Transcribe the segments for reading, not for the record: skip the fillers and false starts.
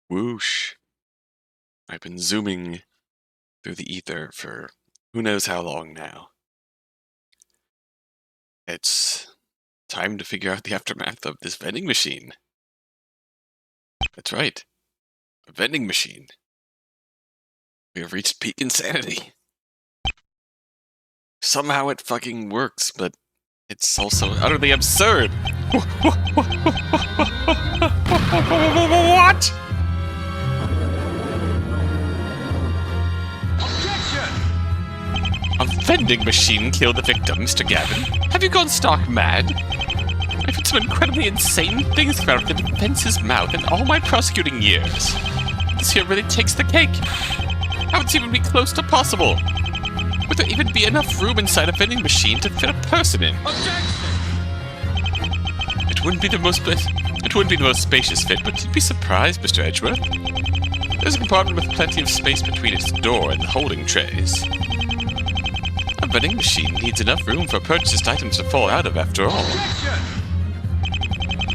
Whoosh. I've been zooming through the ether for who knows how long now. It's time to figure out the aftermath of this vending machine. That's right. A vending machine. We have reached peak insanity. Somehow it fucking works, but it's also utterly absurd. What? A vending machine killed the victim, Mr. Gavin. Have you gone stark mad? I've heard some incredibly insane things come out of the defense's mouth in all my prosecuting years. This here really takes the cake. How would it even be close to possible? Would there even be enough room inside a vending machine to fit a person in? It wouldn't be the most spacious fit, but you'd be surprised, Mr. Edgeworth. There's a compartment with plenty of space between its door and the holding trays. A vending machine needs enough room for purchased items to fall out of, after all.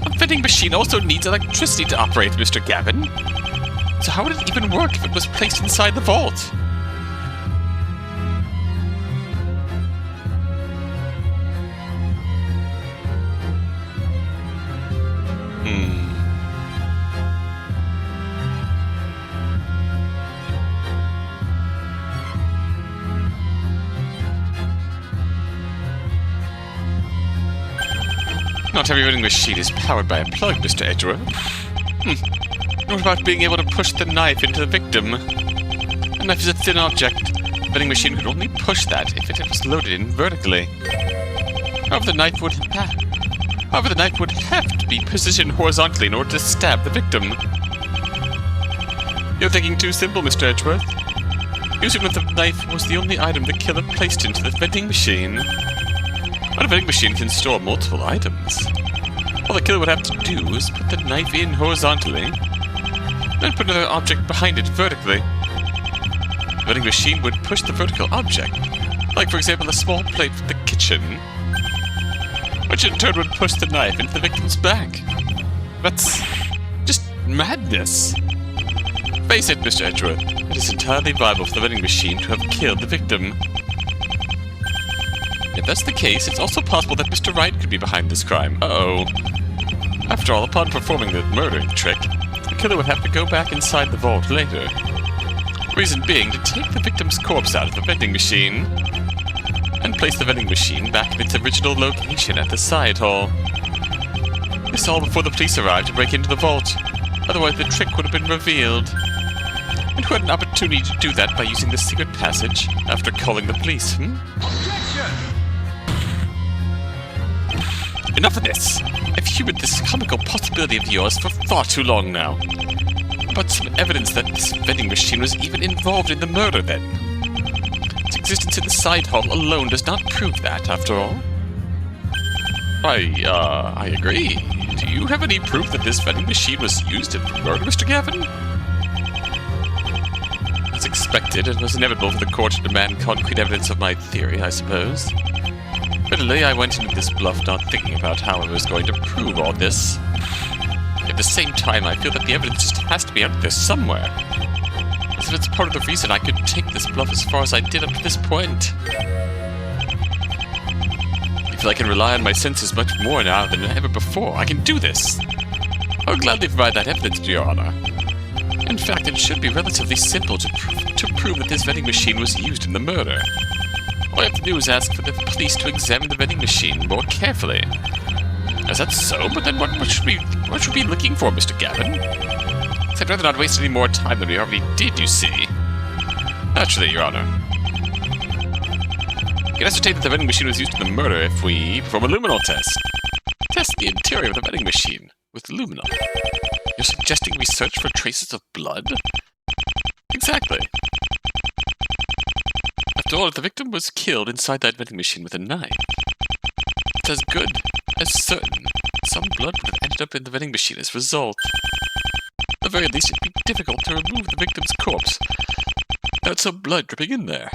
A vending machine also needs electricity to operate, Mr. Gavin. So how would it even work if it was placed inside the vault? Not every vending machine is powered by a plug, Mr. Edgeworth. What about being able to push the knife into the victim? A knife is a thin object. A vending machine could only push that if it was loaded in vertically. However, the knife would have to be positioned horizontally in order to stab the victim. You're thinking too simple, Mr. Edgeworth. You assume that the knife was the only item the killer placed into the vending machine. But a vending machine can store multiple items. All the killer would have to do is put the knife in horizontally, then put another object behind it vertically. The vending machine would push the vertical object, like for example a small plate from the kitchen, which in turn would push the knife into the victim's back. That's just madness. Face it, Mr. Edgeworth, it is entirely viable for the vending machine to have killed the victim. If that's the case, it's also possible that Mr. Wright could be behind this crime. Uh-oh. After all, upon performing the murdering trick, the killer would have to go back inside the vault later. Reason being to take the victim's corpse out of the vending machine and place the vending machine back in its original location at the side hall. This all before the police arrived to break into the vault. Otherwise, the trick would have been revealed. And who had an opportunity to do that by using the secret passage after calling the police, Enough of this! I've humored this comical possibility of yours for far too long now. But some evidence that this vending machine was even involved in the murder, then. Its existence in the side hall alone does not prove that, after all. I agree. Do you have any proof that this vending machine was used in the murder, Mr. Gavin? As expected, it was inevitable for the court to demand concrete evidence of my theory, I suppose. Admittedly, I went into this bluff not thinking about how I was going to prove all this. At the same time, I feel that the evidence just has to be out there somewhere. As if it's part of the reason I could take this bluff as far as I did up to this point. I feel I can rely on my senses much more now than ever before. I can do this! I'll gladly provide that evidence, to your honor. In fact, it should be relatively simple to prove that this vending machine was used in the murder. All I have to do is ask for the police to examine the vending machine more carefully. Is that so? But then what should we be looking for, Mr. Gavin? I'd rather not waste any more time than we already did, you see. Naturally, Your Honor. You can ascertain that the vending machine was used in the murder if we perform a luminol test. Test the interior of the vending machine with luminol. You're suggesting we search for traces of blood? Exactly. After all, if the victim was killed inside that vending machine with a knife, it's as good as certain some blood would have ended up in the vending machine as a result. At the very least, it'd be difficult to remove the victim's corpse without some blood dripping in there.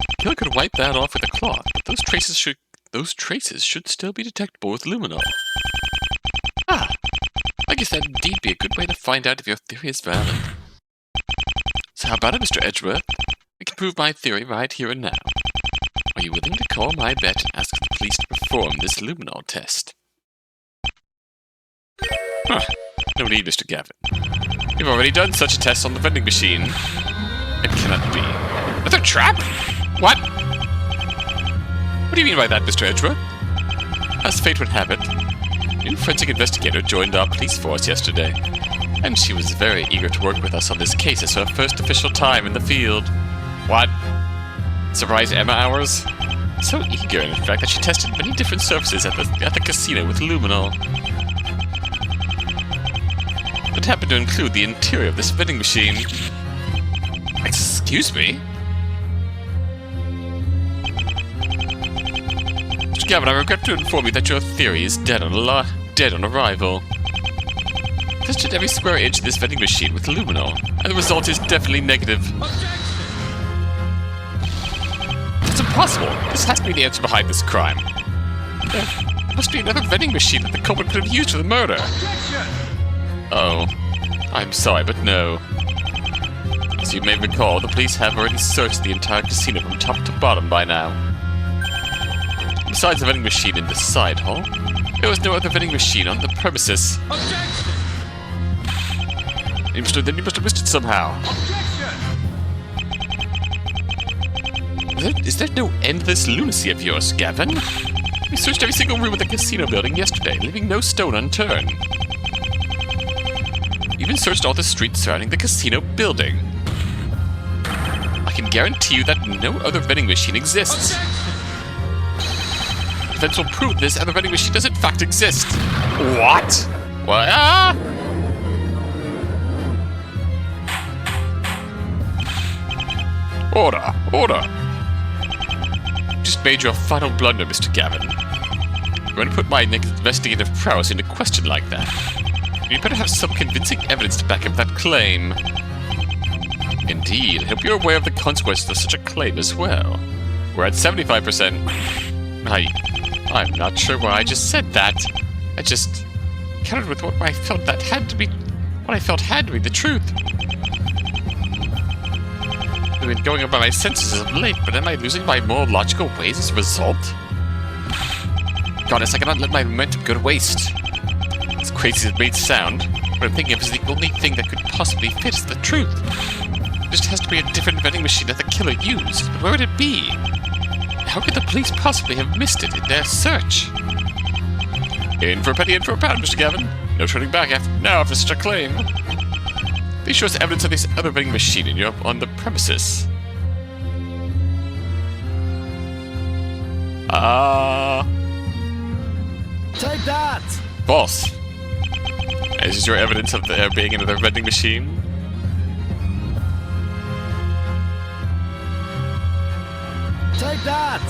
The killer could wipe that off with a cloth, but those traces should still be detectable with luminol. Ah! I guess that'd indeed be a good way to find out if your theory is valid. So how about it, Mr. Edgeworth? I can prove my theory right here and now. Are you willing to call my bet and ask the police to perform this luminol test? Huh. No need, Mr. Gavin. You've already done such a test on the vending machine. It cannot be. Another trap? What? What do you mean by that, Mr. Edgeworth? As fate would have it, a new forensic investigator joined our police force yesterday, and she was very eager to work with us on this case as her first official time in the field. What? Surprise Emma hours? So eager, in fact, that she tested many different surfaces at the casino with luminol. It happened to include the interior of this vending machine. Excuse me? Mr. Gavin, I regret to inform you that your theory is dead on arrival. Tested every square inch of this vending machine with luminol, and the result is definitely negative. It's impossible. This has to be the answer behind this crime. There must be another vending machine that the culprit could have used for the murder. Oh, I'm sorry, but no. As you may recall, the police have already searched the entire casino from top to bottom by now. Besides the vending machine in the side hall, there was no other vending machine on the premises. Then you must have missed it somehow. Is there no end to this lunacy of yours, Gavin? We searched every single room in the casino building yesterday, leaving no stone unturned. Even searched all the streets surrounding the casino building. I can guarantee you that no other vending machine exists. Defense will prove this other vending machine does in fact exist. What? What? Ah! Order! Order! You just made your final blunder, Mr. Gavin. You're going to put my investigative prowess into question like that. You better have some convincing evidence to back up that claim. Indeed, I hope you're aware of the consequences of such a claim as well. We're at 75%. I'm not sure why I just said that. I just countered with what I felt had to be the truth. I've been going by my senses of late, but am I losing my more logical ways as a result? Goddess, I cannot let my momentum go to waste. As crazy as it may sound, what I'm thinking of is the only thing that could possibly fit is the truth. There just has to be a different vending machine that the killer used, but where would it be? How could the police possibly have missed it in their search? In for a penny, in for a pound, Mr. Gavin. No turning back after such a claim. Please show us evidence of this other vending machine on the premises. Take that! False. Is this your evidence of there being another vending machine? Take that!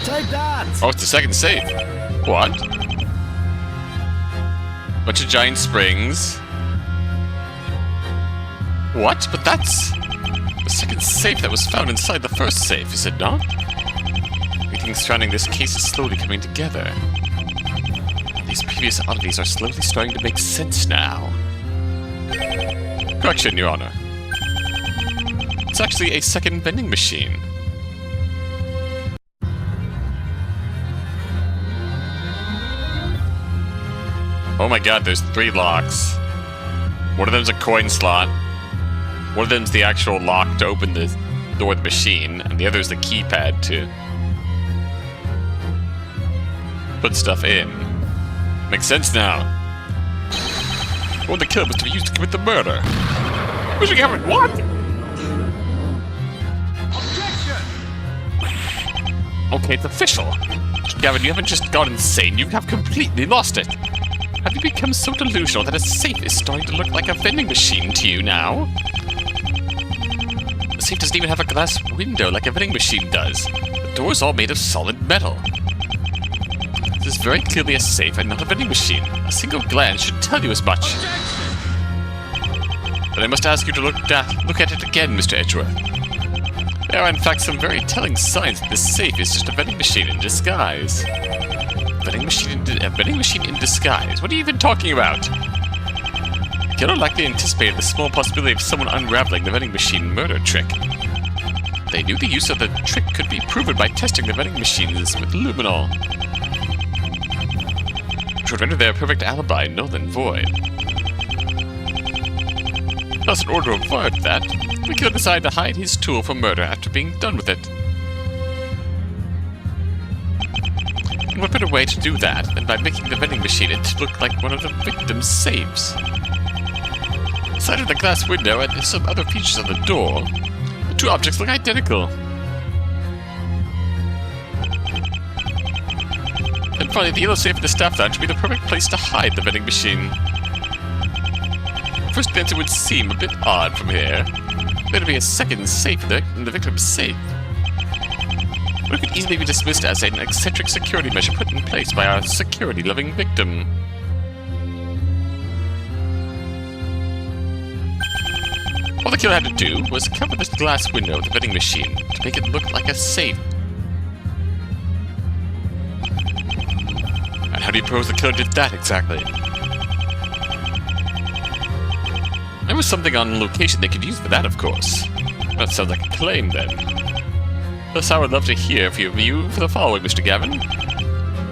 Take that! Oh, it's the second safe. What? Bunch of giant springs. What? But that's the second safe that was found inside the first safe, is it not? Everything surrounding this case is slowly coming together. These previous oddities are slowly starting to make sense now. Correction, Your Honor. It's actually a second vending machine. Oh my god, there's 3 locks. One of them's a coin slot. One of them's the actual lock to open the door of the machine, and the other's the keypad to put stuff in. Makes sense now. What the killer must have used to commit the murder. Mr. Gavin, what? Objection! Okay, it's official. Mr. Gavin, you haven't just gone insane, you have completely lost it. Have you become so delusional that a safe is starting to look like a vending machine to you now? The safe doesn't even have a glass window like a vending machine does. The door's all made of solid metal. This is very clearly a safe and not a vending machine. A single glance should tell you as much. But I must ask you to look at it again, Mr. Edgeworth. There are in fact some very telling signs that this safe is just a vending machine in disguise. A vending machine in disguise? What are you even talking about? The killer likely anticipated the small possibility of someone unraveling the vending machine murder trick. They knew the use of the trick could be proven by testing the vending machines with luminol, which would render their perfect alibi null and void. Thus, in order to avoid that, the killer decided to hide his tool for murder after being done with it. And what better way to do that than by making the vending machine to look like one of the victim's safes? Aside from the glass window and some other features on the door, the two objects look identical. And finally, the yellow safe in the staff lounge would be the perfect place to hide the vending machine. At first glance, it would seem a bit odd from here. There'd be a second safe in the victim's safe. But it could easily be dismissed as an eccentric security measure put in place by our security-loving victim. All the killer had to do was cover this glass window of the vending machine to make it look like a safe. And how do you propose the killer did that exactly? There was something on location they could use for that, of course. That sounds like a claim, then. Thus, I would love to hear from you for the following, Mr. Gavin.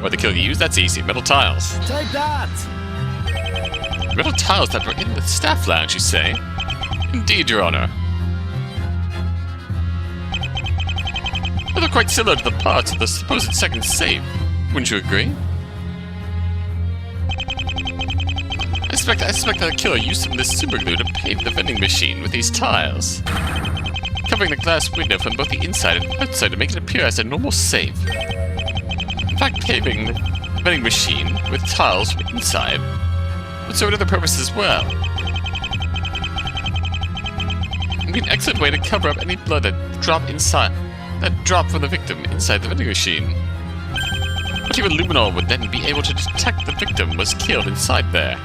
What the killer used? That's easy. Metal tiles. Take that! Metal tiles that were in the staff lounge, you say? Indeed, Your Honor. They look quite similar to the parts of the supposed second safe. Wouldn't you agree? I suspect that the killer used some of this superglue to paint the vending machine with these tiles, covering the glass window from both the inside and outside to make it appear as a normal safe. In fact, paving the vending machine with tiles from inside would serve another purpose as well. It would be an excellent way to cover up any blood that dropped from the victim inside the vending machine. But even luminol would then be able to detect the victim was killed inside there.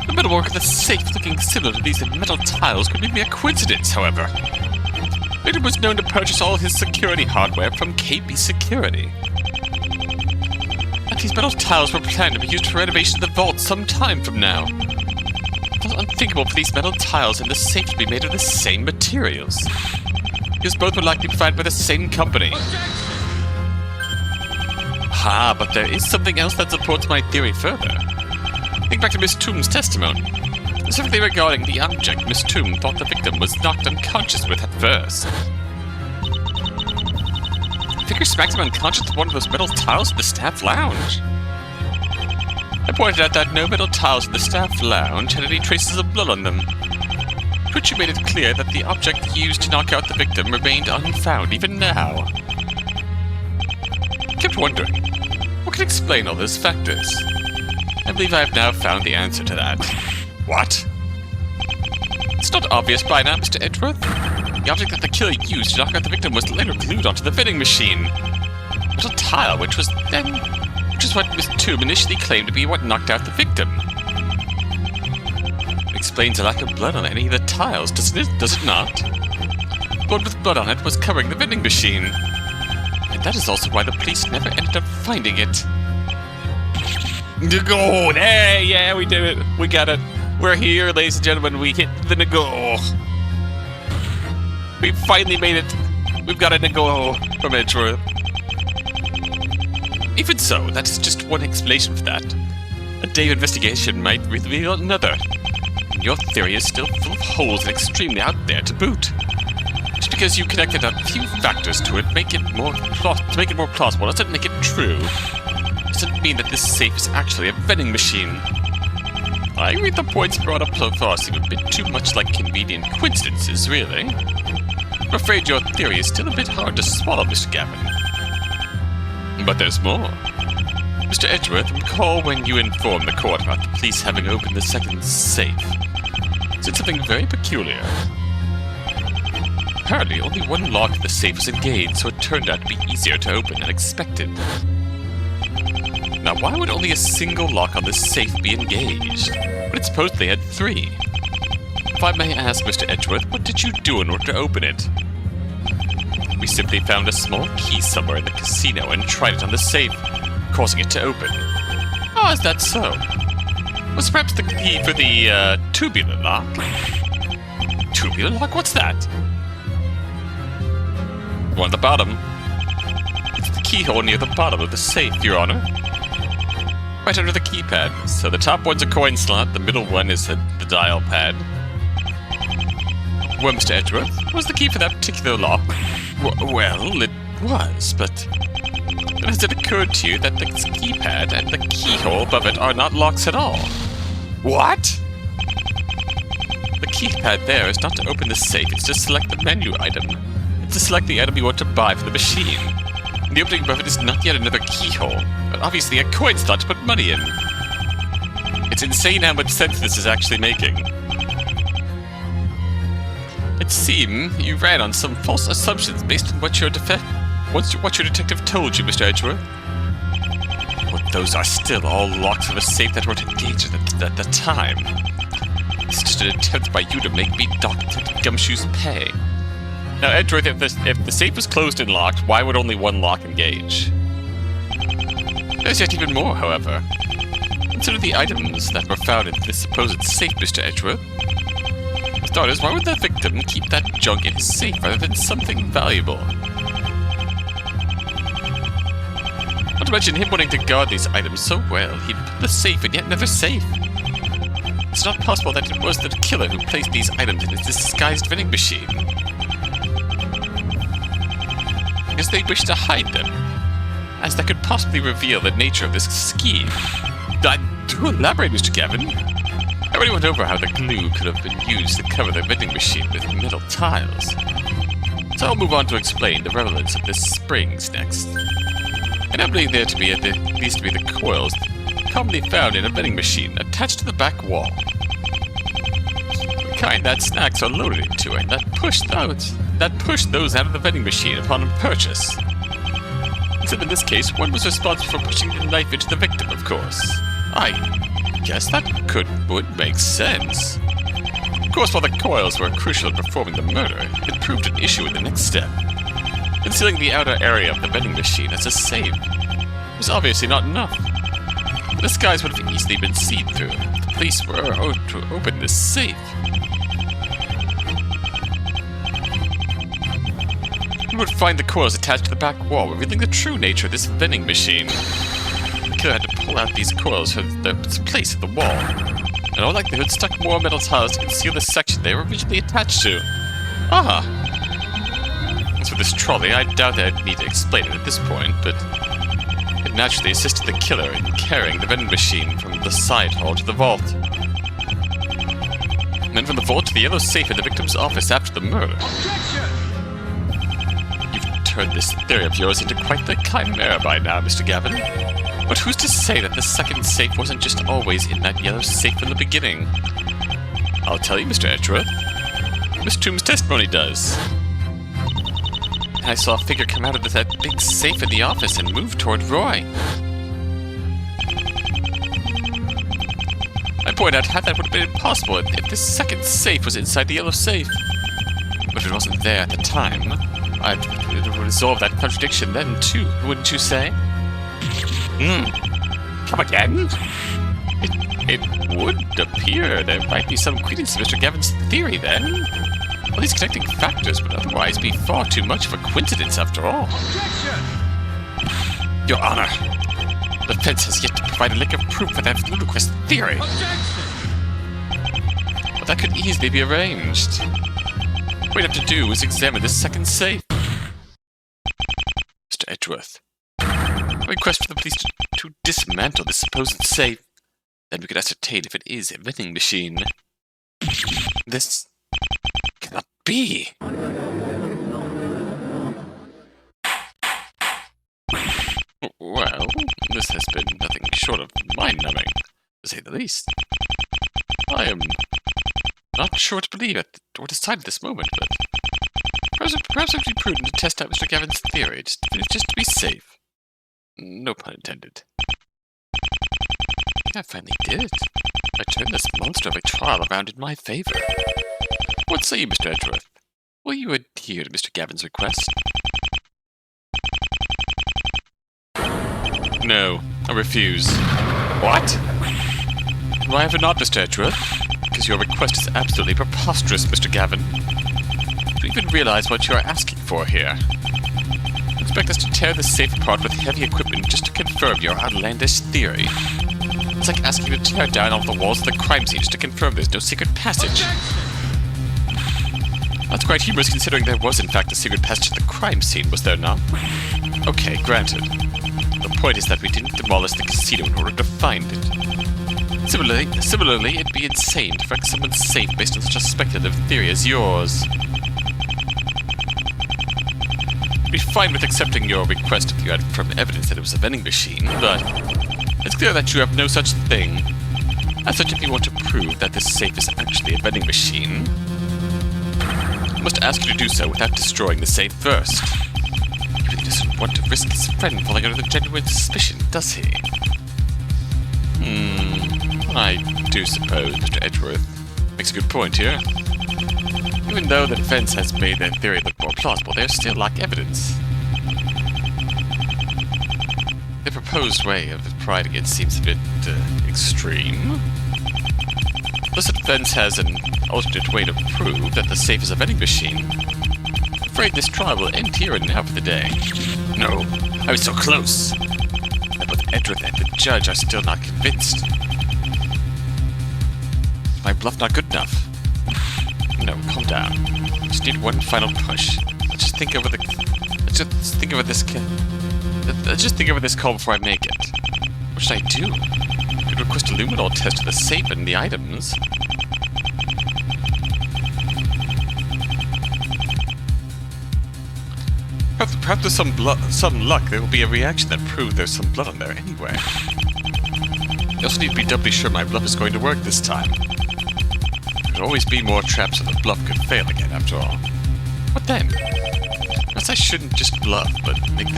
The metalwork of the safe looking similar to these metal tiles could be mere coincidence, however. The victim was known to purchase all his security hardware from KB Security. And these metal tiles were planned to be used for renovation of the vault some time from now. It was unthinkable for these metal tiles and the safe to be made of the same materials, because both were likely provided by the same company. Ah, but there is something else that supports my theory further. Think back to Miss Tomb's testimony, specifically regarding the object Miss Tomb thought the victim was knocked unconscious with at first. The figure smacked him unconscious with one of those metal tiles in the staff lounge. I pointed out that no metal tiles in the staff lounge had any traces of blood on them, to which you made it clear that the object used to knock out the victim remained unfound even now. I kept wondering, what could explain all those factors? I believe I have now found the answer to that. What? It's not obvious by now, Mr. Edgeworth. The object that the killer used to knock out the victim was later glued onto the vending machine. A metal tile, which is what Miss Tomb initially claimed to be what knocked out the victim. It explains the lack of blood on any of the tiles, does it not? Blood with blood on it was covering the vending machine. And that is also why the police never ended up finding it. Nago! Hey, yeah, we did it. We got it. We're here, ladies and gentlemen. We hit the Nago. We finally made it. We've got a Nago from Edgeworth. Even so, that is just one explanation for that. A day of investigation might reveal another. And your theory is still full of holes and extremely out there to boot. Just because you connected a few factors to it to make it more plausible doesn't make it true. Doesn't mean that this safe is actually a vending machine. I read the points brought up so far seem a bit too much like convenient coincidences, really. I'm afraid your theory is still a bit hard to swallow, Mr. Gavin. But there's more. Mr. Edgeworth, recall when you informed the court about the police having opened the second safe. Said something very peculiar. Apparently, only one lock of the safe was engaged, so it turned out to be easier to open than expected. Now, why would only a single lock on this safe be engaged, when it supposedly had 3? If I may ask, Mr. Edgeworth, what did you do in order to open it? We simply found a small key somewhere in the casino and tried it on the safe, causing it to open. Oh, is that so? Was perhaps the key for the, tubular lock? Tubular lock? What's that? One at the bottom. It's the keyhole near the bottom of the safe, Your Honor. Right under the keypad. So the top one's a coin slot, the middle one is the dial pad. Well, Mr. Edgeworth, was the key for that particular lock? Well, it was, but has it occurred to you that the keypad and the keyhole above it are not locks at all? What? The keypad there is not to open the safe, it's to select the menu item. It's to select the item you want to buy for the machine. The opening above it is not yet another keyhole, but obviously a coin slot to put money in. It's insane how much sense this is actually making. It seems you ran on some false assumptions based on what your detective told you, Mr. Edgeworth. But those are still all locks of a safe that weren't engaged at the time. It's just an attempt by you to make me dock Detective Gumshoe's pay. Now, Edgeworth, if the safe was closed and locked, why would only one lock engage? There's yet even more, however. Consider the items that were found in this supposed safe, Mr. Edgeworth. For starters, why would the victim keep that junk in his safe rather than something valuable? Not to mention him wanting to guard these items so well, he'd put the safe and yet never safe. It's not possible that it was the killer who placed these items in his disguised vending machine. Because they wish to hide them, as that could possibly reveal the nature of this scheme. Do elaborate, Mr. Gavin. I already went over how the glue could have been used to cover the vending machine with metal tiles. So I'll move on to explain the relevance of this springs next. And I believe there to be these to be the coils commonly found in a vending machine attached to the back wall. The kind that snacks are loaded into and that push those out of the vending machine upon purchase. Except in this case, one was responsible for pushing the knife into the victim, of course. I guess that would make sense. Of course, while the coils were crucial in performing the murder, it proved an issue in the next step. Concealing the outer area of the vending machine as a safe was obviously not enough. The disguise would have easily been seen through. The police were to open this safe. You would find the coils attached to the back wall, revealing the true nature of this vending machine. The killer had to pull out these coils from their place at the wall. In all likelihood, stuck more metal tiles to conceal the section they were originally attached to. Aha! As for this trolley, I doubt that I'd need to explain it at this point, but it naturally assisted the killer in carrying the vending machine from the side hall to the vault. And then from the vault to the yellow safe in the victim's office after the murder. Objection! You've turned this theory of yours into quite the chimera by now, Mr. Gavin. But who's to say that the second safe wasn't just always in that yellow safe from the beginning? I'll tell you, Mr. Edgeworth. Miss Tomb's testimony does. I saw a figure come out of that big safe in the office and move toward Roy. I point out how that would have been impossible if the second safe was inside the yellow safe. But if it wasn't there at the time, it would resolve that contradiction then too, wouldn't you say? Come again? It would appear there might be some credence to Mr. Gavin's theory then. All these connecting factors would otherwise be far too much of a coincidence after all. Objection! Your Honor, the defense has yet to provide a lick of proof for that ludicrous theory. Objection! But that could easily be arranged. What we'd have to do is examine this second safe. Mr. Edgeworth, I request for the police to dismantle this supposed safe. Then we could ascertain if it is a vending machine. This cannot be. Well, this has been nothing short of mind-numbing, to say the least. I am not sure what to believe or decide at this moment, but perhaps it would be prudent to test out Mr. Gavin's theory, just to be safe. No pun intended. I think I finally did it. I turned this monster of a trial around in my favor. What say you, Mr. Edgeworth? Will you adhere to Mr. Gavin's request? No, I refuse. What? Why have I not, Mr. Edgeworth? Because your request is absolutely preposterous, Mr. Gavin. Do you even realize what you are asking for here? You expect us to tear the safe apart with heavy equipment just to confirm your outlandish theory. It's like asking you to tear down all the walls of the crime scene just to confirm there's no secret passage. That's quite humorous considering there was in fact a secret passage at the crime scene, was there not? Okay, granted. The point is that we didn't demolish the casino in order to find it. Similarly, it'd be insane to wreck someone's safe based on such a speculative theory as yours. I'd be fine with accepting your request if you had firm evidence that it was a vending machine, but it's clear that you have no such thing. As such, if you want to prove that this safe is actually a vending machine, I must ask you to do so without destroying the safe first. He really doesn't want to risk his friend falling under the genuine suspicion, does he? I do suppose Mr. Edgeworth makes a good point here. Even though the defense has made their theory look more plausible, they still lack evidence. The proposed way of priding it seems a bit extreme. Plus, the defense has an alternate way to prove that the safe is a vending machine. I'm afraid this trial will end here and now for the day. No, I was so close. And both Edgeworth and the judge are still not convinced. Is my bluff not good enough? No, calm down. Just need one final push. Let's just think over this call before I make it. What should I do? I could request a luminol test of the safe and the items. Perhaps with some luck, there will be a reaction that proves there's some blood on there anyway. I also need to be doubly sure my bluff is going to work this time. There could always be more traps so the bluff could fail again, after all. What then? Perhaps I shouldn't just bluff, but make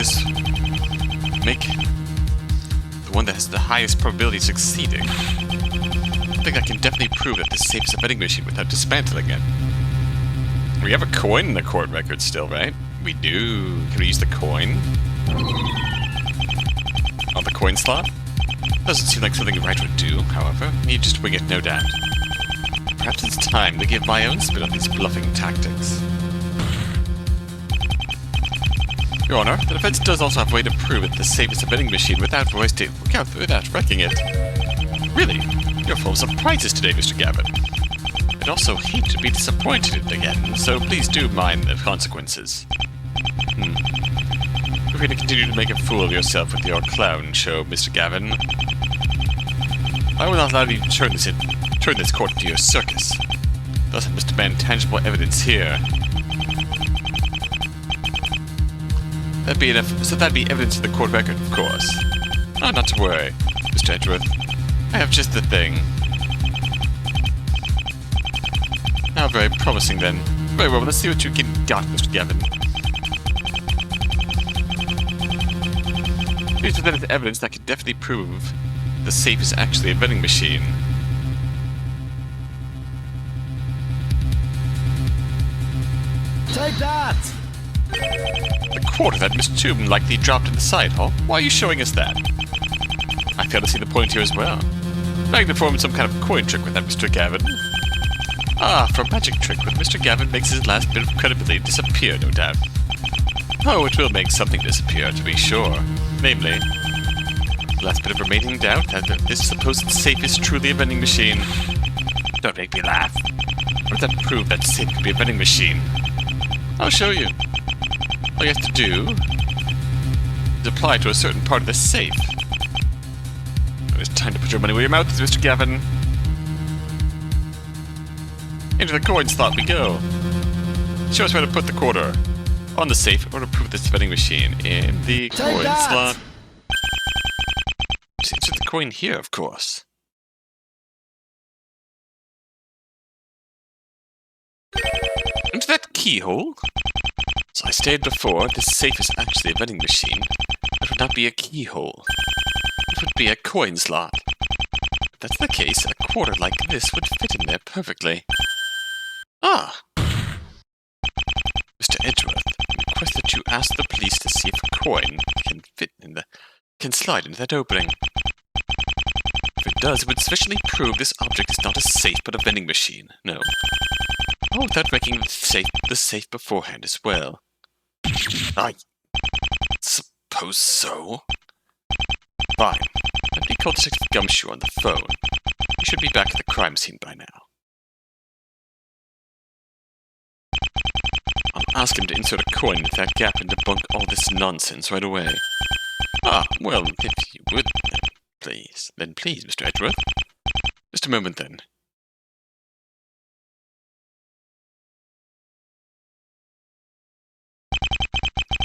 the one that has the highest probability of succeeding. I think I can definitely prove that this safe is a vending machine without dismantling it. We have a coin in the court record still, right? We do. Can we use the coin? On the coin slot? Doesn't seem like something Wright would do, however. He'd just wing it, no doubt. Perhaps it's time to give my own spin on these bluffing tactics. Your Honor, the defense does also have a way to prove that the safe is a vending machine without wrecking it. Really? You're full of surprises today, Mr. Gavin. I'd also hate to be disappointed again, so please do mind the consequences. You're going to continue to make a fool of yourself with your clown show, Mr. Gavin. I will not allow you to turn this court into your circus. Thus I must demand tangible evidence here. That'd be enough, so that'd be evidence in the court record, of course. Oh, not to worry, Mr. Edgeworth. I have just the thing. How very promising, then. Very well, let's see what you got, Mr. Gavin. Here's a bit of evidence that can definitely prove the safe is actually a vending machine. Take that! The quarter that Miss Toom likely dropped in the side hall. Why are you showing us that? I fail to see the point here as well. Trying to perform some kind of coin trick with that, Mr. Gavin. Ah, for a magic trick with Mr. Gavin makes his last bit of credibility disappear, no doubt. Oh, it will make something disappear, to be sure. Namely, the last bit of remaining doubt that this supposed safe is truly a vending machine. Don't make me laugh. What does that prove that safe could be a vending machine? I'll show you. All you have to do is apply to a certain part of the safe. It's time to put your money where your mouth is, Mr. Gavin. Into the coin slot we go. Show us where to put the quarter on the safe in order to prove this vending machine in the coin slot. Just insert the coin here, of course. Into that keyhole. So I stated before, this safe is actually a vending machine. It would not be a keyhole. It would be a coin slot. If that's the case, a quarter like this would fit in there perfectly. Ah! Mr. Edgeworth, I request that you ask the police to see if a coin can slide into that opening. If it does, it would sufficiently prove this object is not a safe but a vending machine. No. Oh, without making the safe beforehand as well. I suppose so. Fine. Let me call Detective Gumshoe on the phone. He should be back at the crime scene by now. I'll ask him to insert a coin into that gap and debunk all this nonsense right away. Ah, well, if you would, please. Then please, Mr. Edgeworth. Just a moment, then.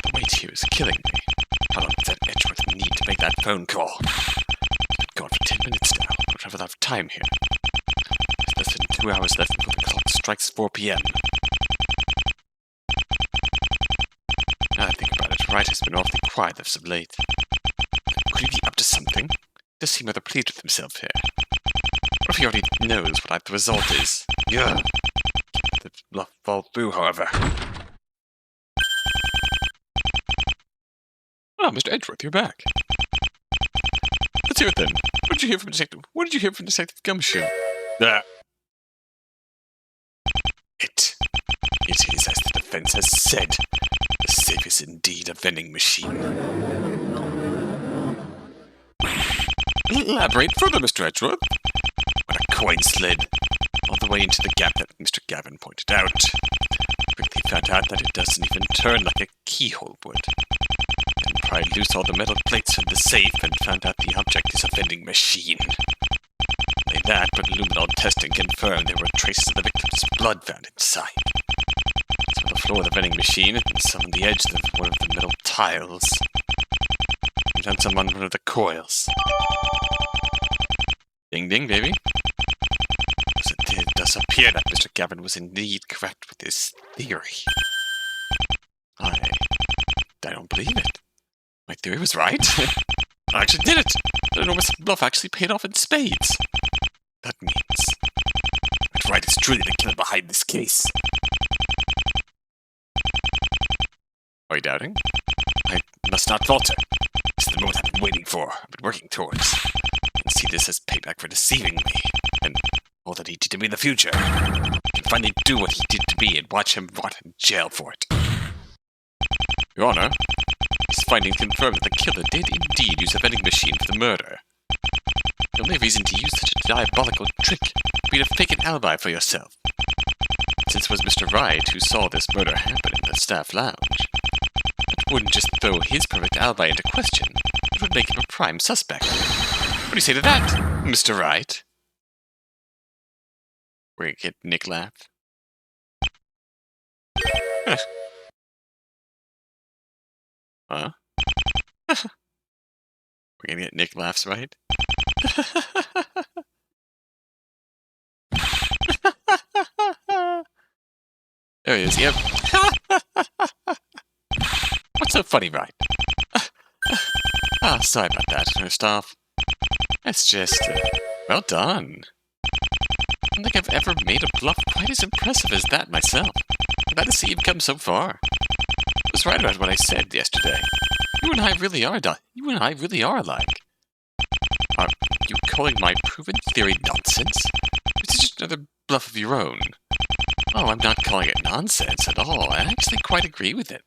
The wait here is killing me. How long does that Edgeworth need to make that phone call? It's been gone for 10 minutes now. I don't have enough time here. There's less than 2 hours left before the clock strikes 4 p.m. Now I think about it, Wright has been awfully quiet as of late. Could he be up to something? He does seem rather pleased with himself here. What if he already knows what the result is? Yeah. The bluff fall through, however. Ah, Mr. Edgeworth, you're back. Let's hear it then. What did you hear from Detective Gumshoe? It is as the defense has said. The safe is indeed a vending machine. Elaborate further, Mr. Edgeworth. When a coin slid all the way into the gap that Mr. Gavin pointed out, quickly found out that it doesn't even turn like a keyhole would. Then pried loose all the metal plates from the safe and found out the object is a vending machine. Only that, but luminol testing confirmed there were traces of the victim's blood found inside. Some on the floor of the vending machine and some on the edge of one of the metal tiles. We found some on one of the coils. Ding ding, baby. It does appear that Mr. Gavin was indeed correct with his theory. I don't believe it. My theory was right. I actually did it. That enormous bluff actually paid off in spades. That means that Wright is truly the killer behind this case. Are you doubting? I must not falter. This is the moment I've been waiting for. I've been working towards. And see this as payback for deceiving me. And all that he did to me in the future. I can finally do what he did to me and watch him rot in jail for it. Your Honor, his findings confirm that the killer did indeed use a vending machine for the murder. The only reason to use such a diabolical trick would be to fake an alibi for yourself. Since it was Mr. Wright who saw this murder happen in the staff lounge, it wouldn't just throw his perfect alibi into question, it would make him a prime suspect. What do you say to that, Mr. Wright? We're gonna get Nick laugh. Huh? We're gonna get Nick laughs, right? There he is, yep. What's so funny, Wright? Sorry about that, first off. That's just, well done. I don't think I've ever made a bluff quite as impressive as that myself. I'm glad to see you've come so far. I was right about what I said yesterday. You and I really are alike. Are you calling my proven theory nonsense? Or is it just another bluff of your own? Oh, I'm not calling it nonsense at all. I actually quite agree with it.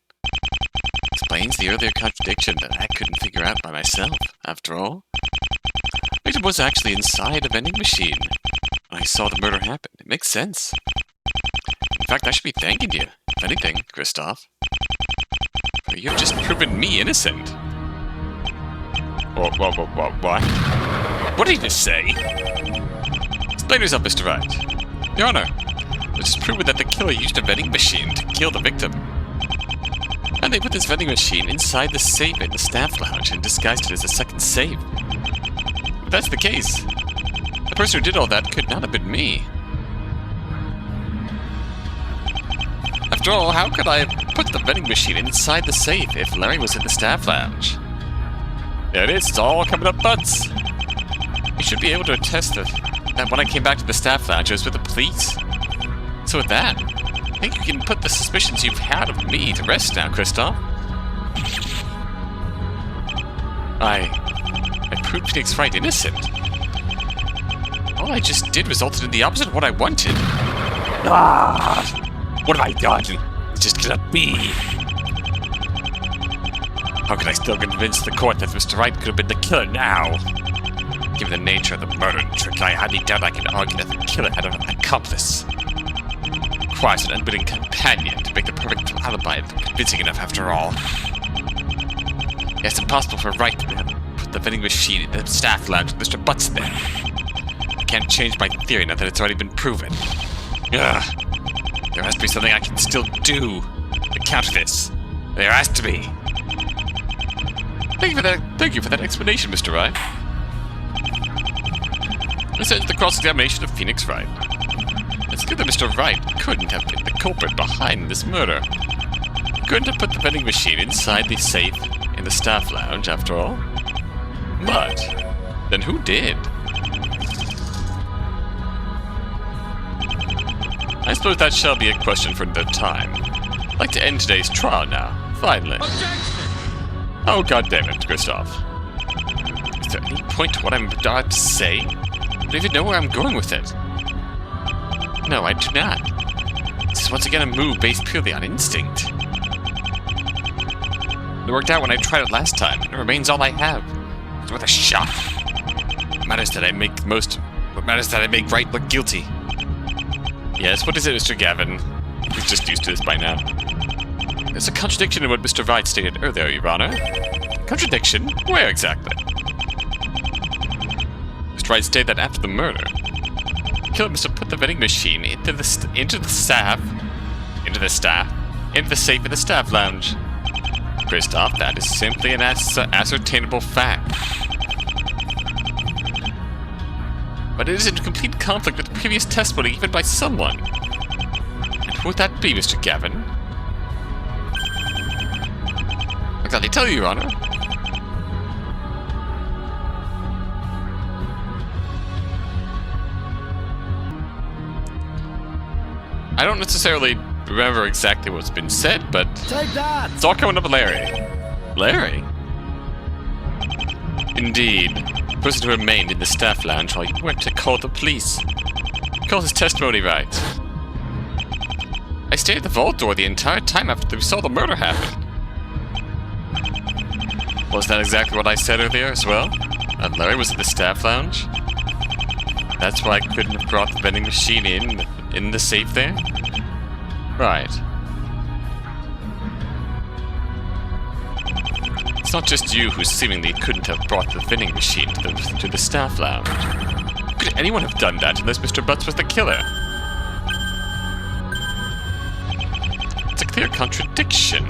Explains the earlier contradiction that I couldn't figure out by myself, after all. The victim was actually inside a vending machine when I saw the murder happen. It makes sense. In fact, I should be thanking you, if anything, Christoph. For you have just proven me innocent. What? What did he just say? Explain yourself, Mr. Wright. Your Honor, it was proven that the killer used a vending machine to kill the victim. And they put this vending machine inside the safe in the staff lounge and disguised it as a second safe. If that's the case, the person who did all that could not have been me. After all, how could I have put the vending machine inside the safe if Larry was in the staff lounge? There it is, it's all coming up butts. You should be able to attest that when I came back to the staff lounge, I was with the police. So with that, I think you can put the suspicions you've had of me to rest now, Kristoff. I proved Phoenix Wright innocent. All I just did resulted in the opposite of what I wanted. What have I done? It just cannot be. How can I still convince the court that Mr. Wright could have been the killer now? Given the nature of the murder and trick, I hardly doubt I can argue that the killer had an accomplice. Requires an unwitting companion to make the perfect alibi convincing enough after all. It's impossible for Wright to have put the vending machine in the staff lounge with Mr. Butts there. I can't change my theory now that it's already been proven. Ugh. There has to be something I can still do to counter this. There has to be. Thank you for that explanation, Mr. Wright. This ends the cross-examination of Phoenix Wright. It's good that Mr. Wright couldn't have been the culprit behind this murder. He couldn't have put the vending machine inside the safe in the staff lounge, after all. But then who did? I suppose that shall be a question for another time. I'd like to end today's trial now, finally. Objection! Oh, goddammit, Kristoff. Is there any point to what I'm about to say? I don't even know where I'm going with it. No, I do not. This is once again a move based purely on instinct. It worked out when I tried it last time, and it remains all I have. It's worth a shot. What matters that I make Wright look guilty. Yes, what is it, Mr. Gavin? He's just used to this by now. There's a contradiction in what Mr. Wright stated earlier, Your Honor. Contradiction? Where exactly? Mr. Wright stated that after the murder, the killer must have put the vending machine into the safe in the staff lounge. Kristoff, that is simply an ascertainable fact. But it is in complete conflict with previous testimony given by someone. And who would that be, Mr. Gavin? I'll gladly tell you, Your Honor. I don't necessarily remember exactly what's been said, but Take that! it's all coming up with Larry. Larry? Indeed. The person who remained in the staff lounge while you went to call the police. Call his testimony right. I stayed at the vault door the entire time after we saw the murder happen. Was that exactly what I said earlier as well? That Larry was in the staff lounge? That's why I couldn't have brought the vending machine in the safe there? Right. It's not just you who seemingly couldn't have brought the vending machine to the staff lounge. Could anyone have done that unless Mr. Butts was the killer? It's a clear contradiction.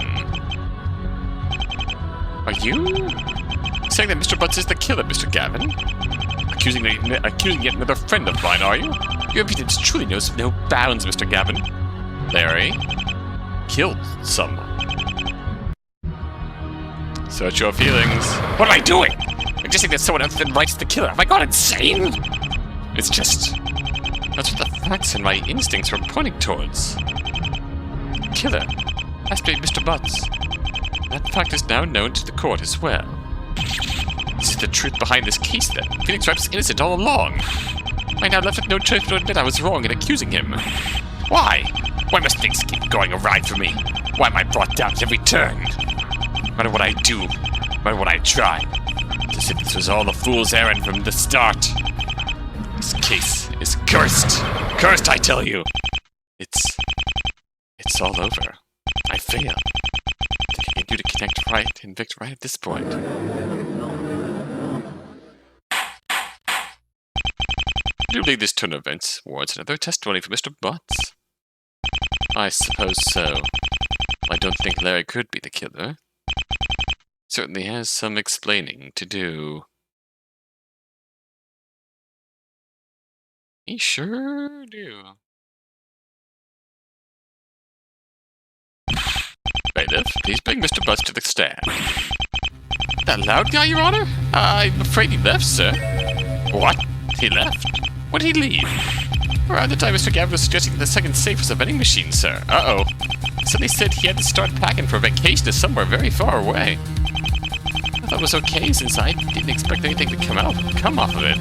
Are you saying that Mr. Butts is the killer, Mr. Gavin? Accusing yet another friend of mine, are you? Your impudence truly knows no bounds, Mr. Gavin. Larry killed someone. Search your feelings. What am I doing? Suggesting that someone other than Wright's the killer. Have I gone insane? It's just... that's what the facts and my instincts were pointing towards. The killer has to be Mr. Butts. That fact is now known to the court as well. This is the truth behind this case, then. Phoenix Wright was innocent all along. I now left with no choice but to admit I was wrong in accusing him. Why? Why must things keep going awry for me? Why am I brought down at every turn? No matter what I do, no matter what I try, it's as if this was all a fool's errand from the start. This case is cursed. Cursed, I tell you. It's all over. I fail. Nothing I can do to connect Wright and Victor right at this point. I do believe this turn of events warrants another testimony from Mr. Butts. I suppose so. I don't think Larry could be the killer. Certainly has some explaining to do. He sure do. Bailiff, please bring Mr. Butts to the stand. That loud guy, Your Honor? I'm afraid he left, sir. What? He left? When did he leave? Around the time Mr. Gavin was suggesting that the second safe was a vending machine, sir. Uh-oh. Suddenly said he had to start packing for a vacation to somewhere very far away. I thought it was okay since I didn't expect anything to come off of it.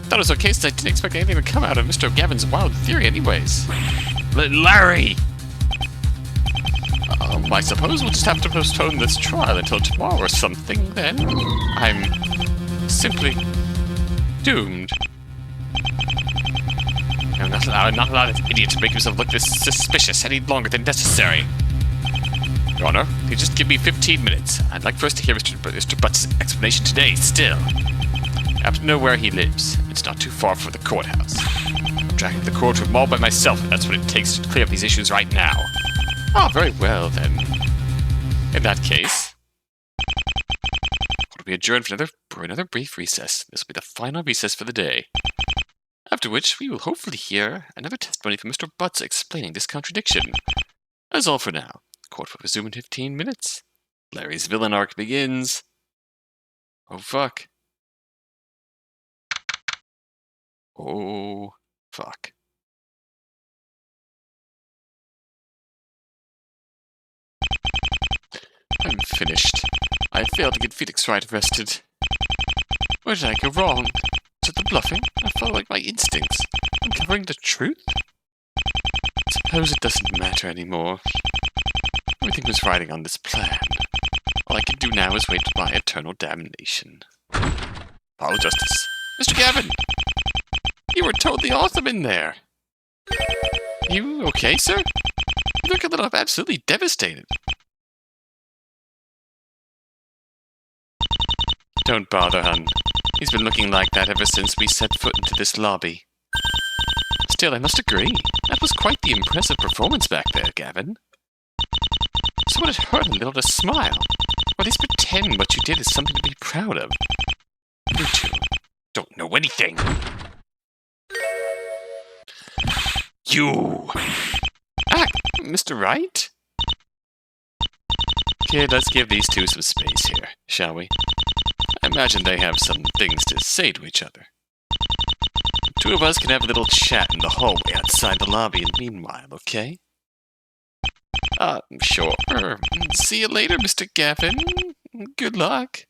Thought it was okay since I didn't expect anything to come out of Mr. Gavin's wild theory anyways. Larry! I suppose we'll just have to postpone this trial until tomorrow or something, then. I'm simply doomed. I'm not allowed an idiot to make himself look this suspicious any longer than necessary. Your Honor, if you just give me 15 minutes. I'd like for us to hear Mr. Butt's explanation today, still. I have to know where he lives. It's not too far from the courthouse. I'm dragging the courtroom all by myself, and that's what it takes to clear up these issues right now. Oh, very well, then. In that case, we'll be adjourned for another brief recess. This will be the final recess for the day. After which, we will hopefully hear another testimony from Mr. Butts explaining this contradiction. That's all for now. Court will resume in 15 minutes. Larry's villain arc begins. Oh, fuck. Oh, fuck. I'm finished. I failed to get Felix Wright arrested. Where did I go wrong? Was it the bluffing? I felt like my instincts. Uncovering the truth? Suppose it doesn't matter anymore. Everything was riding on this plan. All I can do now is wait for my eternal damnation. Follow justice. Mr. Gavin! You were totally awesome in there! You okay, sir? You look a little absolutely devastated. Don't bother, hon. He's been looking like that ever since we set foot into this lobby. Still, I must agree. That was quite the impressive performance back there, Gavin. So would it hurt a little to smile? Or at least pretend what you did is something to be proud of? You two don't know anything. You! Ah, Mr. Wright? Kid, let's give these two some space here, shall we? I imagine they have some things to say to each other. The two of us can have a little chat in the hallway outside the lobby meanwhile, okay? Sure. See you later, Mr. Gavin. Good luck.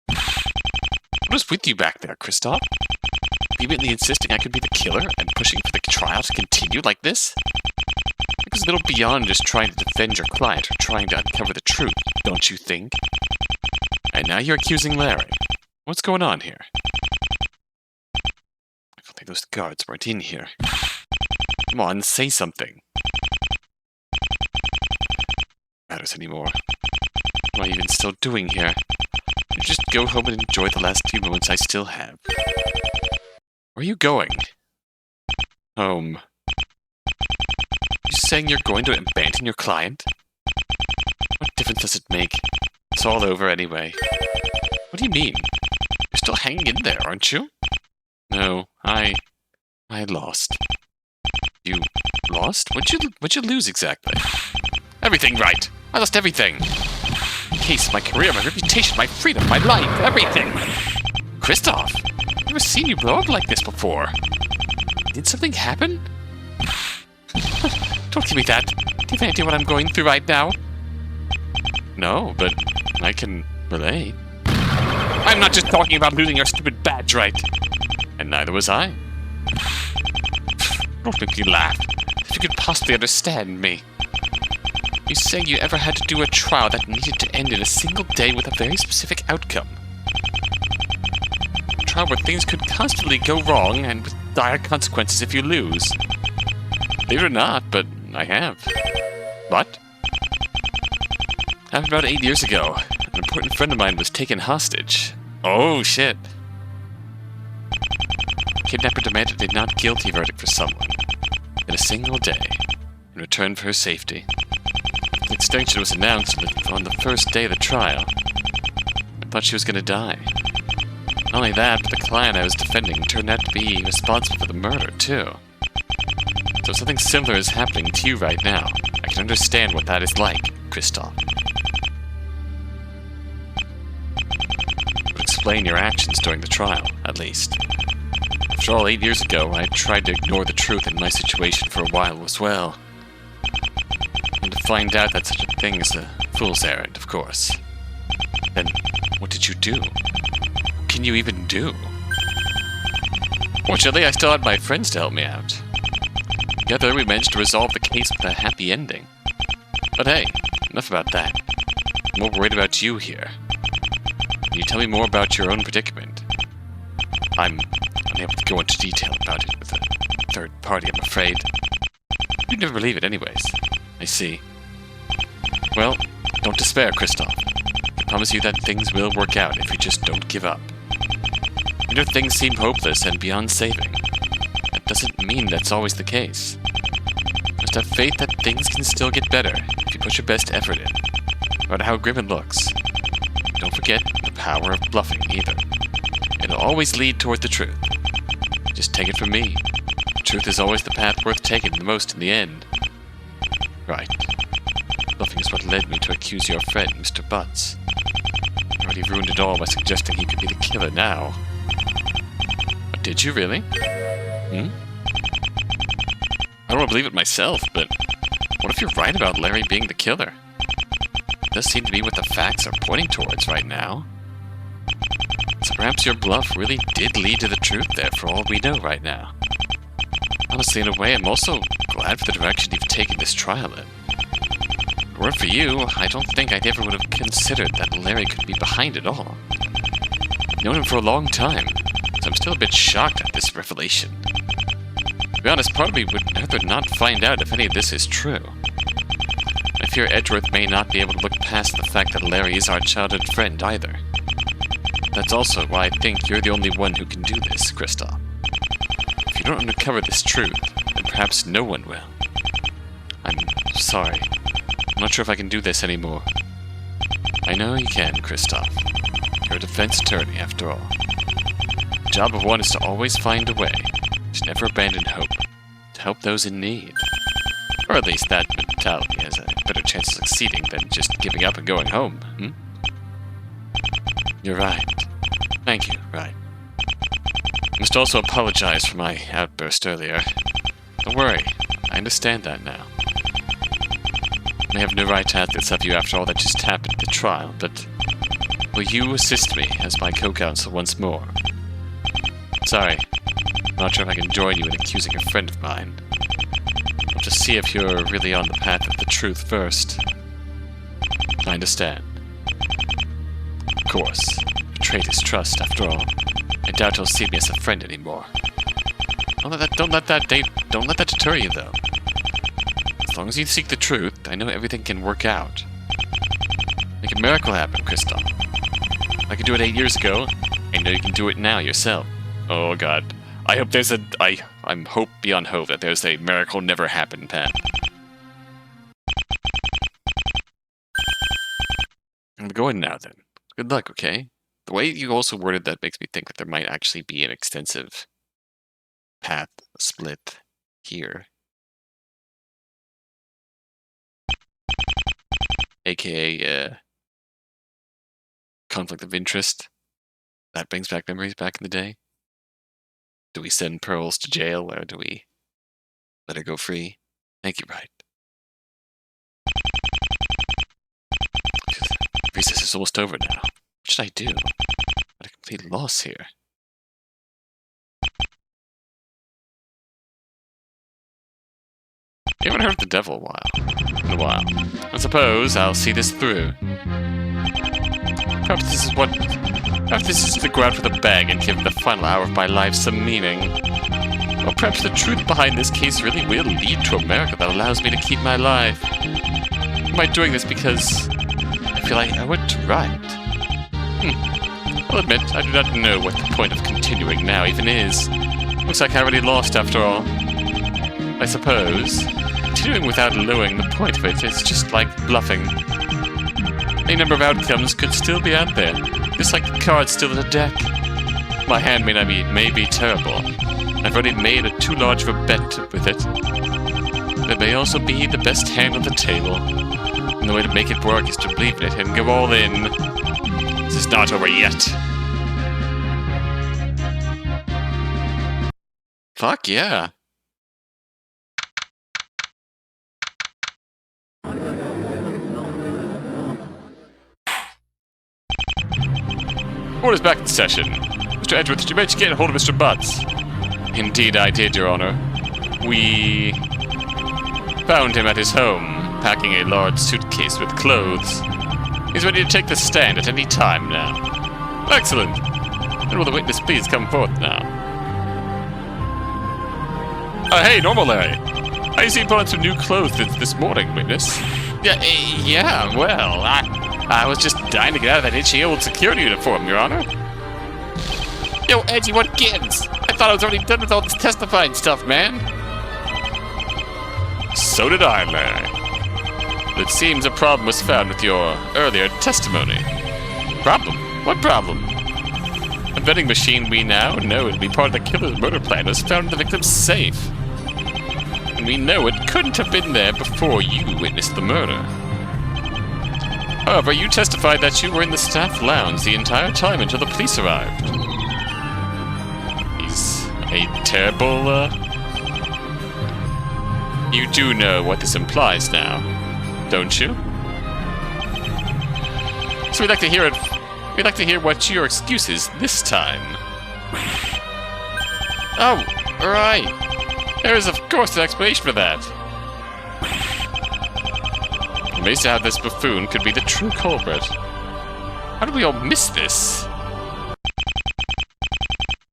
What was with you back there, Kristoff? Vehemently insisting I could be the killer and pushing for the trial to continue like this? It was a little beyond just trying to defend your client or trying to uncover the truth, don't you think? And now you're accusing Larry. What's going on here? If only those guards weren't in here. Come on, say something. Matters anymore. What am I even still doing here? I'll just go home and enjoy the last few moments I still have. Where are you going? Home. You saying you're going to abandon your client? What difference does it make? It's all over anyway. What do you mean? You're still hanging in there, aren't you? No, I lost. You lost? What'd you lose exactly? Everything, Wright! I lost everything! My case, my career, my reputation, my freedom, my life, everything! Kristoff! I've never seen you blow up like this before. Did something happen? Don't give me that. Do you have any idea what I'm going through right now? No, but I can relate. I'm not just talking about losing your stupid badge, Wright. And neither was I. Don't make me laugh. If you could possibly understand me. You saying you ever had to do a trial that needed to end in a single day with a very specific outcome. A trial where things could constantly go wrong and with dire consequences if you lose. Believe it or not, but I have. What? Happened about 8 years ago. An important friend of mine was taken hostage. Oh, shit. Kidnapper demanded a not guilty verdict for someone in a single day in return for her safety. The extension was announced on the first day of the trial. I thought she was going to die. Not only that, but the client I was defending turned out to be responsible for the murder, too. So if something similar is happening to you right now, I can understand what that is like, Kristoff. But explain your actions during the trial, at least. After all, 8 years ago, I tried to ignore the truth in my situation for a while as well. And to find out that such a thing is a fool's errand, of course. Then, what did you do? What can you even do? Fortunately, I still had my friends to help me out. Together, we managed to resolve the case with a happy ending. But hey, enough about that. I'm more worried about you here. Can you tell me more about your own predicament? I'm unable to go into detail about it with a third party, I'm afraid. You'd never believe it anyways. I see. Well, don't despair, Kristoff. I promise you that things will work out if you just don't give up. Even if things seem hopeless and beyond saving, that doesn't mean that's always the case. Just have faith that things can still get better if you put your best effort in, no matter how grim it looks. Don't forget the power of bluffing either. It'll always lead toward the truth. Just take it from me. The truth is always the path worth taking the most in the end. Right. Bluffing is what led me to accuse your friend, Mr. Butts. I already ruined it all by suggesting he could be the killer now. But did you really? I don't want to believe it myself, but what if you're right about Larry being the killer? It does seem to be what the facts are pointing towards right now. So perhaps your bluff really did lead to the truth there for all we know right now. Honestly, in a way, I'm also glad for the direction you've taken this trial in. If it weren't for you, I don't think I ever would have considered that Larry could be behind it all. I've known him for a long time, so I'm still a bit shocked at this revelation. To be honest, part of me would rather not find out if any of this is true. I fear Edgeworth may not be able to look past the fact that Larry is our childhood friend either. That's also why I think you're the only one who can do this, Kristoff. If you don't uncover this truth, then perhaps no one will. I'm sorry. I'm not sure if I can do this anymore. I know you can, Kristoff. You're a defense attorney, after all. The job of one is to always find a way, to never abandon hope, to help those in need. Or at least that mentality has a better chance of succeeding than just giving up and going home, You're right. Thank you, Wright. I must also apologize for my outburst earlier. Don't worry, I understand that now. I may have no right to ask this of you after all that just happened at the trial, but will you assist me as my co-counsel once more? Sorry, I'm not sure if I can join you in accusing a friend of mine. I'll just see if you're really on the path of the truth first. I understand. Of course, betrayed his trust after all. I doubt he'll see me as a friend anymore. Don't let that deter you, though. As long as you seek the truth, I know everything can work out. Make a miracle happen, Kristoff. I could do it 8 years ago. I know you can do it now yourself. Oh God. I hope there's I'm hope beyond hope that there's a miracle never happen path. I'm going now then. Good luck, okay? The way you also worded that makes me think that there might actually be an extensive path split here. AKA, conflict of interest. That brings back memories back in the day. Do we send Pearls to jail, or do we let her go free? Thank you, Wright. Recess is almost over now. What should I do? I'm at a complete loss here. You haven't heard of the devil in a while. I suppose I'll see this through. Perhaps this is to go out with a bang and give the final hour of my life some meaning. Or perhaps the truth behind this case really will lead to a miracle that allows me to keep my life. Am I doing this because I feel like I went to Wright? I'll admit, I do not know what the point of continuing now even is. Looks like I already lost after all. I suppose continuing without knowing the point of it is just like bluffing. A number of outcomes could still be out there, just like the cards still in the deck. My hand may be terrible. I've already made too large of a bet with it. But it may also be the best hand on the table. And the way to make it work is to believe in it and go all in. This is not over yet. Fuck yeah. Court is back in session. Mr. Edgeworth, did you manage to get a hold of Mr. Butts? Indeed I did, Your Honor. We found him at his home, packing a large suitcase with clothes. He's ready to take the stand at any time now. Excellent. And will the witness please come forth now? Hey, Normal Larry. I see you put on some new clothes this morning, witness. Yeah, well, I was just dying to get out of that itchy old security uniform, Your Honor. Yo, Edgy, what gives? I thought I was already done with all this testifying stuff, man. So did I, Larry. It seems a problem was found with your earlier testimony. Problem? What problem? A vending machine we now know to be part of the killer's murder plan was found in the victim's safe. And we know it couldn't have been there before you witnessed the murder. However, you testified that you were in the staff lounge the entire time until the police arrived. He's a terrible, You do know what this implies now, don't you? So we'd like to hear it. We'd like to hear what your excuse is this time. Oh, right. There is, of course, an explanation for that. I'm amazed at how this buffoon could be the true culprit. How did we all miss this?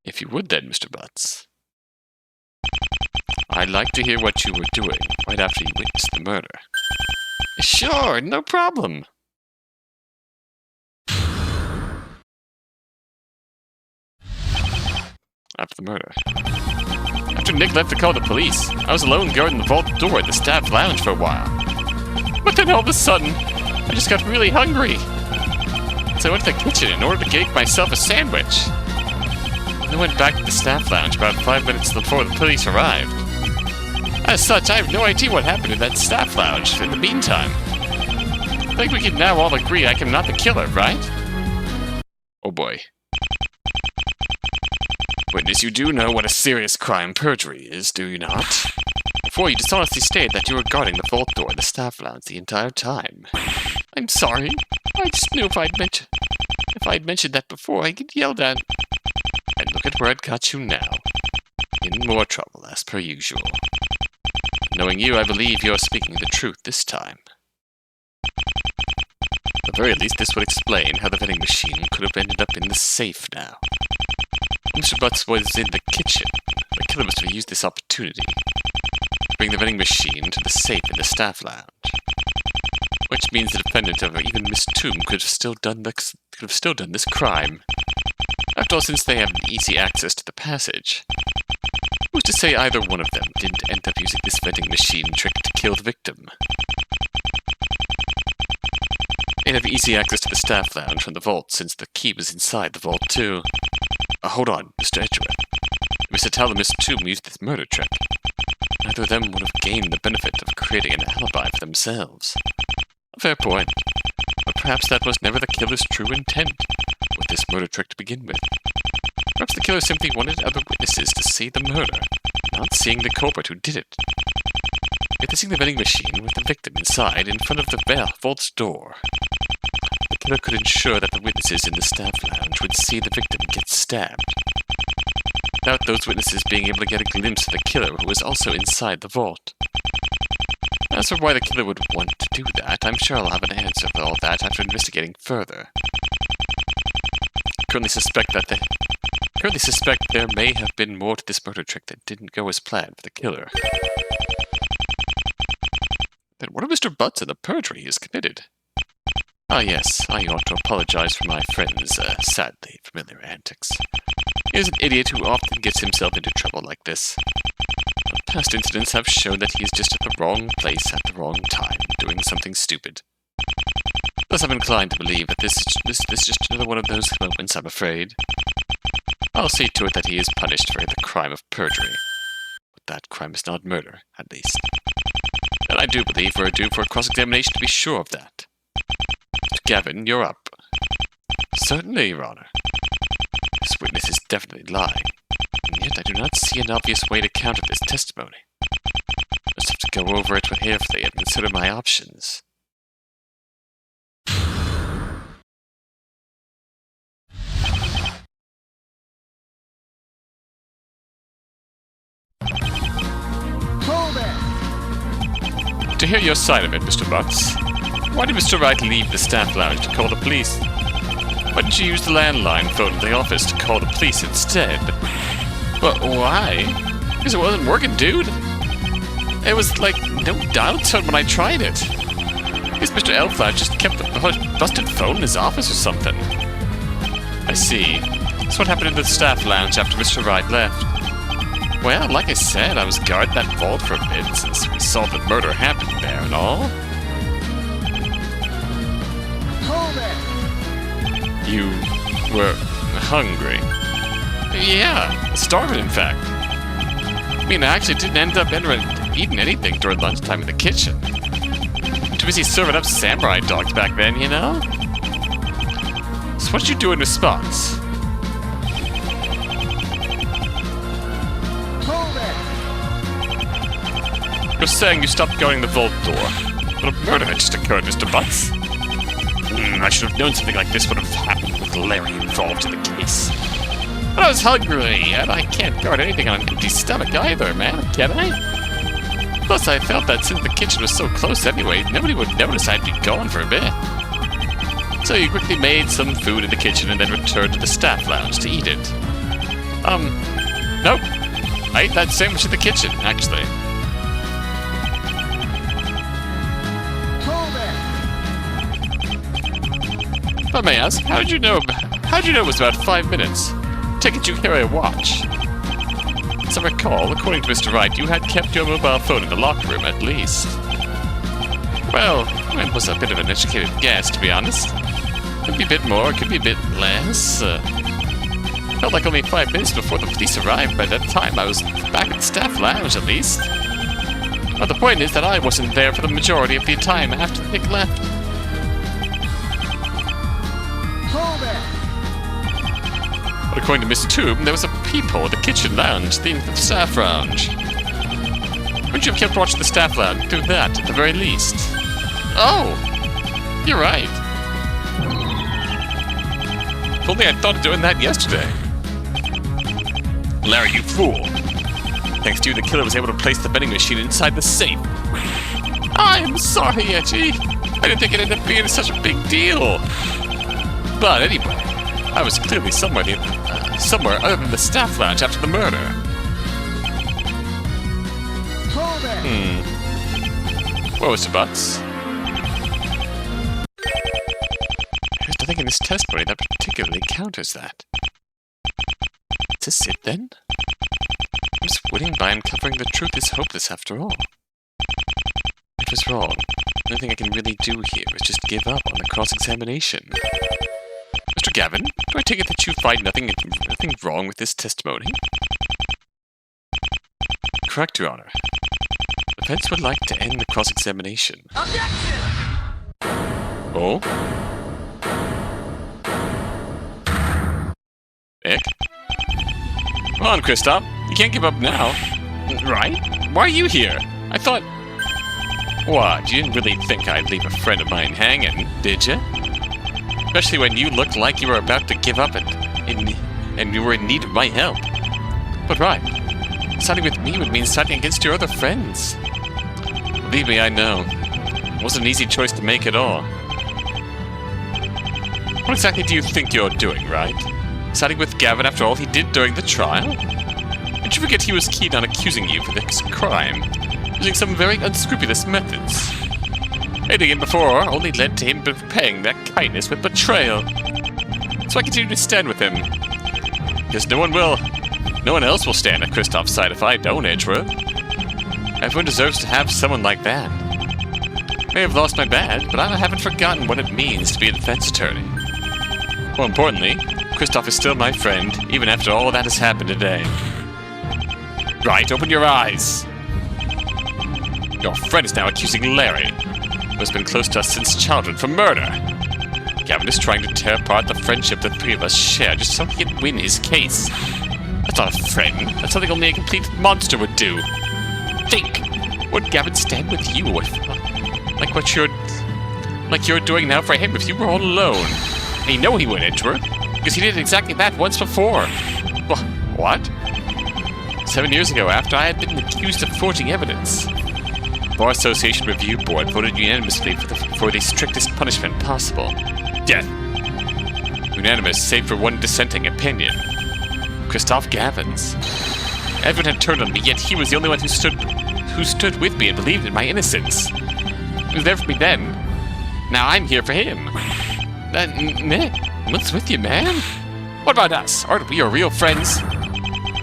If you would then, Mr. Butts. I'd like to hear what you were doing right after you witnessed the murder. Sure, no problem. After the murder. After Nick left to call the police, I was alone guarding the vault door at the staff lounge for a while. But then all of a sudden, I just got really hungry. So I went to the kitchen in order to make myself a sandwich. And I went back to the staff lounge about 5 minutes before the police arrived. As such, I have no idea what happened in that staff lounge in the meantime. I think we can now all agree I am not the killer, right? Oh boy. Witness, you do know what a serious crime perjury is, do you not? Before you dishonestly stated that you were guarding the vault door in the staff lounge the entire time. I'm sorry. I just knew if I'd mentioned that before, I'd get yelled at. And look at where it got you now. In more trouble, as per usual. Knowing you, I believe you're speaking the truth this time. At the very least, this would explain how the vending machine could have ended up in the safe now. Mr. Butts was in the kitchen. The killer must have used this opportunity to bring the vending machine to the safe in the staff lounge. Which means the defendant, or even Miss Toom, could have still done this crime. After all, since they have easy access to the passage, who's to say either one of them didn't end up using this vending machine trick to kill the victim? They'd have easy access to the staff lounge from the vault, since the key was inside the vault too. Hold on, Mr. Edgeworth. Mr. Tal and Miss Toom used this murder trick. Neither of them would have gained the benefit of creating an alibi for themselves. A fair point, but perhaps that was never the killer's true intent with this murder trick to begin with. Perhaps the killer simply wanted other witnesses to see the murder, not seeing the culprit who did it. Witnessing the vending machine with the victim inside in front of the vault's door, the killer could ensure that the witnesses in the staff lounge would see the victim get stabbed, without those witnesses being able to get a glimpse of the killer who was also inside the vault. As for why the killer would want to do that, I'm sure I'll have an answer for all that after investigating further. Currently suspect there may have been more to this murder trick that didn't go as planned for the killer. Then what of Mr. Butts and the perjury he has committed? Ah yes, I ought to apologize for my friend's sadly familiar antics. He is an idiot who often gets himself into trouble like this. Past incidents have shown that he is just at the wrong place at the wrong time, doing something stupid. Thus I'm inclined to believe that this is just another one of those moments, I'm afraid. I'll see to it that he is punished for the crime of perjury. But that crime is not murder, at least. And I do believe we're due for a cross-examination to be sure of that. Gavin, you're up. Certainly, Your Honor. This witness is definitely lying. And yet I do not see an obvious way to counter this testimony. I just have to go over it carefully and consider my options. Hold it! To hear your side of it, Mr. Butts, why did Mr. Wright leave the staff lounge to call the police? Why didn't you use the landline phone in the office to call the police instead? But why? Because it wasn't working, dude. It was like no dial tone when I tried it. I guess Mr. Elflash just kept the busted phone in his office or something. I see. That's what happened in the staff lounge after Mr. Wright left. Well, like I said, I was guarding that vault for a bit since we saw the murder happen there and all. Hold it! You were hungry. Yeah, starving in fact. I mean, I actually didn't end up eating anything during lunchtime in the kitchen. Too busy serving up samurai dogs back then, you know? So what did you do in response? Hold it! You're saying you stopped guarding the vault door, but a murder had just occurred, Mr. Butts. I should have known something like this would have happened with Larry involved in the case. But I was hungry, and I can't guard anything on an empty stomach either, man, can I? Plus, I felt that since the kitchen was so close anyway, nobody would notice I'd be gone for a bit. So you quickly made some food in the kitchen and then returned to the staff lounge to eat it. Nope. I ate that sandwich in the kitchen, actually. Hold it! If I may ask, how did you know it was about 5 minutes? Take it you carry a watch. As I recall, according to Mr. Wright, you had kept your mobile phone in the locker room at least. Well, it was a bit of an educated guess, to be honest. Could be a bit more, could be a bit less. Felt like only 5 minutes before the police arrived. By that time, I was back at the staff lounge, at least. But the point is that I wasn't there for the majority of the time after Nick left. Hold it! But according to Miss Toob, there was a peephole at the kitchen lounge, the staff lounge. Wouldn't you have kept watching the staff lounge through that, at the very least? Oh! You're right. If only I'd thought of doing that yesterday. Larry, you fool! Thanks to you, the killer was able to place the vending machine inside the safe. I'm sorry, Edgy. I didn't think it ended up being such a big deal. But anyway, I was clearly somewhere other than the staff lounge after the murder. Hold it! What was the Butts? There's nothing in this testimony that particularly counters that. Is this it, then? Just winning by uncovering the truth is hopeless after all. It was wrong. The only thing I can really do here is just give up on the cross-examination. Mr. Gavin, do I take it that you find nothing wrong with this testimony? Correct, Your Honor. The defense would like to end the cross-examination. Objection! Oh? Nick? Come on, Kristoff. You can't give up now. Right? Why are you here? I thought... What, you didn't really think I'd leave a friend of mine hanging, did you? Especially when you looked like you were about to give up and you were in need of my help. But right, siding with me would mean siding against your other friends. Believe me, I know. It wasn't an easy choice to make at all. What exactly do you think you're doing, right? Siding with Gavin after all he did during the trial? Did you forget he was keen on accusing you for this crime, using some very unscrupulous methods? Aiding him before only led to him repaying that kindness with betrayal. So I continue to stand with him. Because no one else will stand at Kristoff's side if I don't, Edgeworth. Everyone deserves to have someone like that. May have lost my badge, but I haven't forgotten what it means to be a defense attorney. More importantly, Kristoff is still my friend, even after all that has happened today. Right, open your eyes! Your friend is now accusing Larry, who has been close to us since childhood, for murder. Gavin is trying to tear apart the friendship the three of us share just so he can win his case. That's not a friend. That's something only a complete monster would do. Think! Would Gavin stand with you if... like you're doing now for him if you were all alone? I know he would, Edgeworth, because he did exactly that once before. What? 7 years ago, after I had been accused of forging evidence. Bar Association Review Board voted unanimously for the strictest punishment possible. Death. Unanimous, save for one dissenting opinion. Christoph Gavins. Everyone had turned on me, yet he was the only one who stood with me and believed in my innocence. He was there for me then. Now I'm here for him. Nick, what's with you, man? What about us? Aren't we your real friends?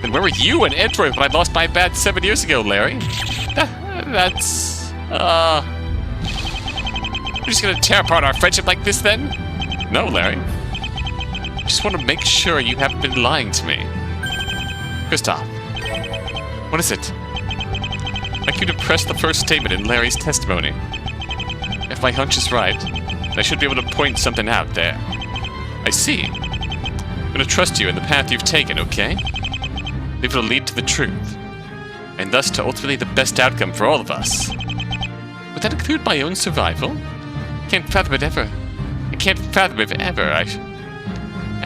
Then where were you and Edgeworth when I lost my bat 7 years ago, Larry? That's... You're just gonna tear apart our friendship like this, then? No, Larry. I just want to make sure you haven't been lying to me. Christoph. What is it? I'd like you to press the first statement in Larry's testimony. If my hunch is right, I should be able to point something out there. I see. I'm gonna trust you in the path you've taken, okay? It will lead to the truth, and thus to ultimately the best outcome for all of us. Would that include my own survival? I can't fathom it ever. I can't fathom it ever. I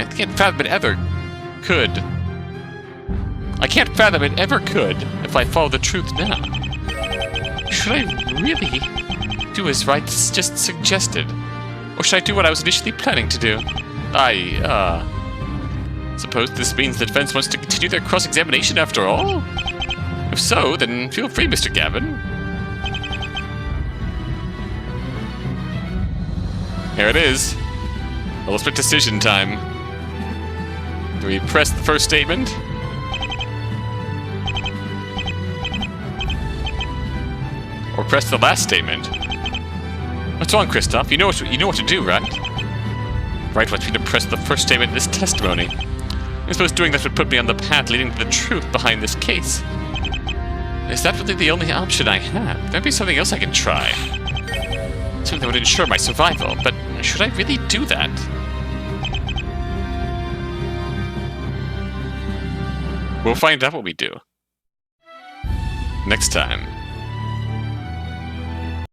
can't fathom it ever could. I can't fathom it ever could if I follow the truth now. Should I really do as Wright just suggested? Or should I do what I was initially planning to do? Suppose this means the defense wants to continue their cross-examination after all? If so, then feel free, Mr. Gavin. Here it is. Ultimate decision time. Do we press the first statement? Or press the last statement? What's wrong, Christoph? You know what to do, right? Wright wants me to press the first statement in this testimony. I suppose doing that would put me on the path leading to the truth behind this case. Is that really the only option I have? There'd be something else I can try. Something that would ensure my survival, but should I really do that? We'll find out what we do. Next time.